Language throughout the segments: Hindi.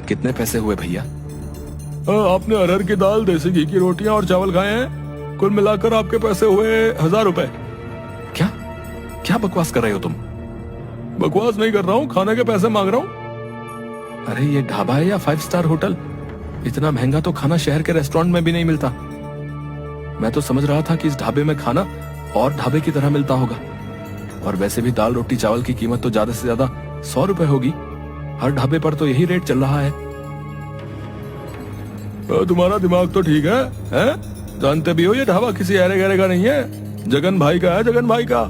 कितने पैसे हुए भैया? आपने अरहर की दाल, देसी घी की रोटियां और चावल खाए हैं। कुल मिलाकर आपके पैसे हुए 1000 रुपए। क्या क्या बकवास कर रहे हो तुम? बकवास नहीं कर रहा हूँ, खाने के पैसे मांग रहा हूँ। अरे ये ढाबा है या 5 स्टार होटल? इतना महंगा तो खाना शहर के रेस्टोरेंट में भी नहीं मिलता। मैं तो समझ रहा था कि इस ढाबे में खाना और ढाबे की तरह मिलता होगा। और वैसे भी दाल रोटी चावल की कीमत तो ज्यादा से ज्यादा 100 रुपए होगी। हर ढाबे पर तो यही रेट चल रहा है। तुम्हारा दिमाग तो ठीक है, हैं? जानते भी हो ये ढाबा किसी अरे गहरे का नहीं है, जगन भाई का है, जगन भाई का।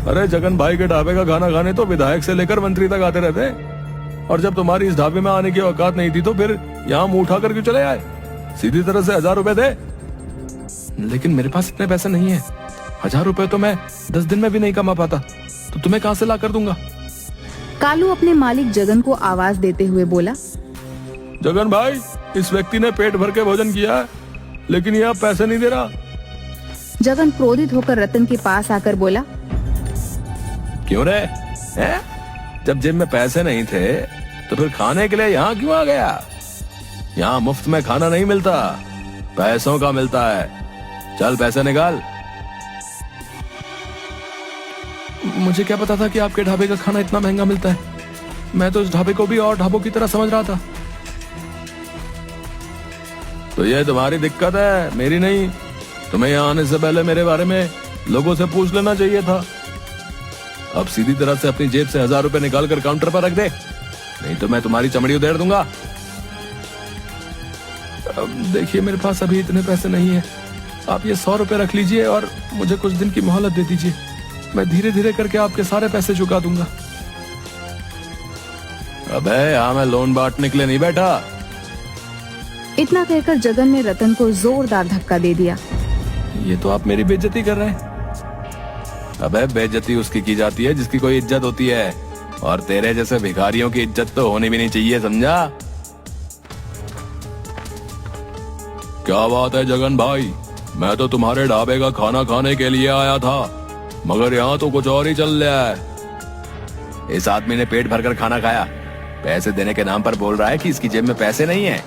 अरे जगन भाई के ढाबे का खाना खाने तो विधायक से लेकर मंत्री तक आते रहते हैं। और जब तुम्हारी इस ढाबे में आने की औकात नहीं थी तो फिर यहाँ मुंह उठा कर क्यों चले आए? सीधी तरह से 1000 रुपए दे। लेकिन मेरे पास इतने पैसे नहीं है। 1000 रुपए तो मैं 10 दिन में भी नहीं कमा पाता, तो तुम्हें कहाँ से ला कर दूंगा? कालू अपने मालिक जगन को आवाज देते हुए बोला, जगन भाई, इस व्यक्ति ने पेट भर के भोजन किया है, लेकिन ये अब पैसे नहीं दे रहा। जगन क्रोधित होकर रतन के पास आकर बोला, क्यों रे? हैं? जब जेब में पैसे नहीं थे तो फिर खाने के लिए यहाँ क्यों आ गया? यहाँ मुफ्त में खाना नहीं मिलता, पैसों का मिलता है। चल पैसे निकाल। मुझे क्या पता था कि आपके ढाबे का खाना इतना महंगा मिलता है। मैं तो इस ढाबे को भी और ढाबों की तरह समझ रहा था। तो ये तुम्हारी दिक्कत है, मेरी नहीं। तुम्हें यहाँ आने से पहले मेरे बारे में लोगों से पूछ लेना चाहिए था। अब सीधी तरह से अपनी जेब से 1000 रुपए निकाल कर काउंटर पर रख दे, नहीं तो मैं तुम्हारी चमड़ी उधेड़ दूंगा। देखिए मेरे पास अभी इतने पैसे नहीं है। आप ये 100 रुपए रख लीजिए और मुझे कुछ दिन की मोहलत दे दीजिए। मैं धीरे धीरे करके आपके सारे पैसे चुका दूंगा। अबे यहाँ मैं लोन बांटने के लिए नहीं बैठा। इतना कहकर जगन ने रतन को जोरदार धक्का दे दिया। ये तो आप मेरी बेइज्जती कर रहे हैं। अबे बेइज्जती उसकी की जाती है जिसकी कोई इज्जत होती है, और तेरे जैसे भिखारियों की इज्जत तो होनी भी नहीं चाहिए, समझा? क्या बात है जगन भाई, मैं तो तुम्हारे ढाबे का खाना खाने के लिए आया था, मगर यहाँ तो कुछ और ही चल रहा है। इस आदमी ने पेट भरकर खाना खाया, पैसे देने के नाम पर बोल रहा है कि इसकी जेब में पैसे नहीं है।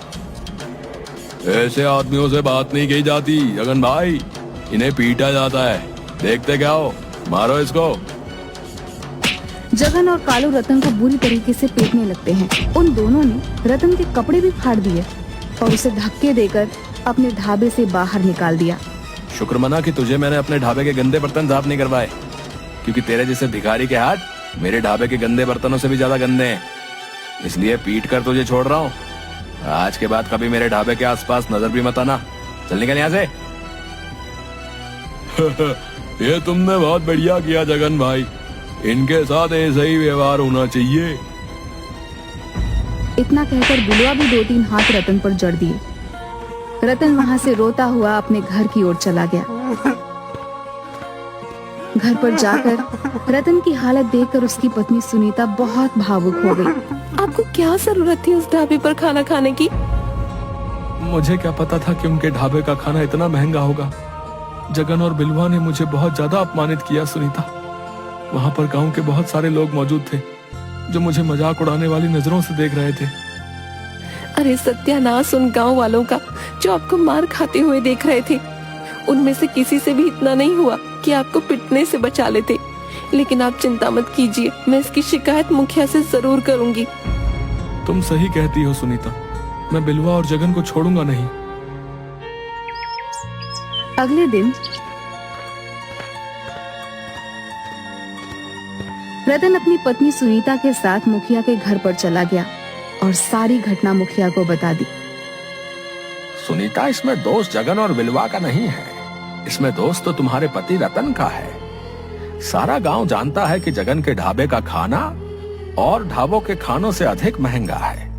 ऐसे आदमियों से बात नहीं की जाती जगन भाई, इन्हें पीटा जाता है। देखते क्या हो, मारो इसको। जगन और कालू रतन को बुरी तरीके से पीटने लगते हैं। उन दोनों ने रतन के कपड़े भी फाड़ दिए और उसे धक्के देकर अपने ढाबे से बाहर निकाल दिया। शुक्र मना कि तुझे मैंने अपने ढाबे के गंदे बर्तन साफ नहीं करवाए, क्योंकि तेरे जैसे भिखारी के हाथ मेरे ढाबे के गंदे बर्तनों से भी ज्यादा गंदे हैं। इसलिए पीट कर तुझे छोड़ रहा हूँ। आज के बाद कभी मेरे ढाबे के आसपास नजर भी मत आना। चल निकल यहाँ से। ये तुमने बहुत बढ़िया किया जगन भाई, इनके साथ ऐसा ही व्यवहार होना चाहिए। इतना कहकर बिलुआ भी 2-3 हाथ रतन पर जड़ दिए। रतन वहाँ से रोता हुआ अपने घर की ओर चला गया। घर पर जाकर रतन की हालत देखकर उसकी पत्नी सुनीता बहुत भावुक हो गई। आपको क्या जरूरत थी उस ढाबे पर खाना खाने की? मुझे क्या पता था कि उनके ढाबे का खाना इतना महंगा होगा। जगन और बिलवा ने मुझे बहुत ज्यादा अपमानित किया सुनीता। वहाँ पर गांव के बहुत सारे लोग मौजूद थे जो मुझे मजाक उड़ाने वाली नजरों से देख रहे थे। अरे सत्यानाश उन गांव वालों का जो आपको मार खाते हुए देख रहे थे। उनमें से किसी से भी इतना नहीं हुआ कि आपको पिटने से बचा लेते। लेकिन आप चिंता मत कीजिए, मैं इसकी शिकायत मुखिया से जरूर करूंगी। तुम सही कहती हो सुनीता, मैं बिलवा और जगन को छोड़ूंगा नहीं। अगले दिन रतन अपनी पत्नी सुनीता के साथ मुखिया के घर पर चला गया और सारी घटना मुखिया को बता दी। सुनीता, इसमें दोष जगन और बिलवा का नहीं है, इसमें दोष तो तुम्हारे पति रतन का है। सारा गांव जानता है कि जगन के ढाबे का खाना और ढाबों के खानों से अधिक महंगा है।